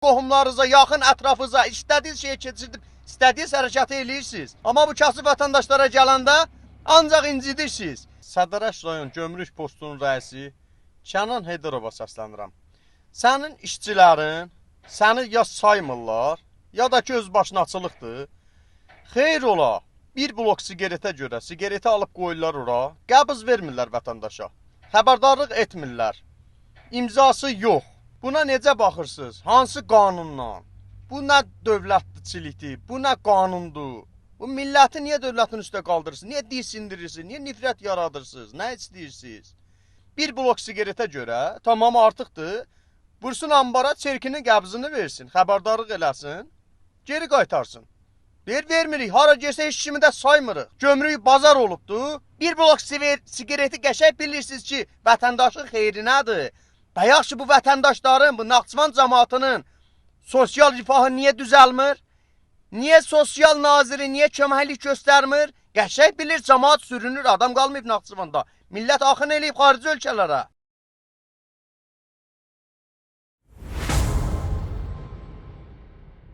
qohumlarınıza, yaxın ətrafınıza istədiyiniz şeyi keçirdib, istədiyiniz hərəkəti eləyirsiniz. Amma bu kasıb vətəndaşlara gələndə ancaq incidirsiniz. Sədərəş rayon gömrük postunun rəisi Kənan Heydərova səslənirəm. Sənin işçilərin səni ya saymırlar, ya da ki öz başınaçılıqdır. Xeyr ola, bir blok sigaretə görə sigareti alıb qoyurlar ora, qəbz vermirlər vətəndaşa. Xəbərdarlıq etmirlər. İmzası yox. Buna necə baxırsınız? Hansı qanunla? Bu nə dövlətçilikdir? Bu nə qanundur? Bu milləti niyə dövlətin üstə qaldırırsınız? Niyə diksindirirsiniz? Niyə nifrət yaradırsınız? Nə istəyirsiniz? Bir blok sigaretə görə tamam artıqdır. Vursun ambara, çerkinin qəbzini versin, xəbərdarlıq eləsin, geri qaytarsın. Vermirik, hara gəlsə heç kimi də saymırıq. Gömrük bazar olubdur. Bir blok sigareti qəşəng bilirsiniz ki, vətəndaşın xeyrinədir. Və yaxşı bu vətəndaşların, bu Naxçıvan cəmaatının sosial rifahı niyə düzəlmir? Niyə sosial naziri, niyə köməklik göstərmir? Qəşəng bilir, cəmaat sürünür, adam qalmayıb Naxçıvanda. Millət axın eləyib xarici ölkələrə.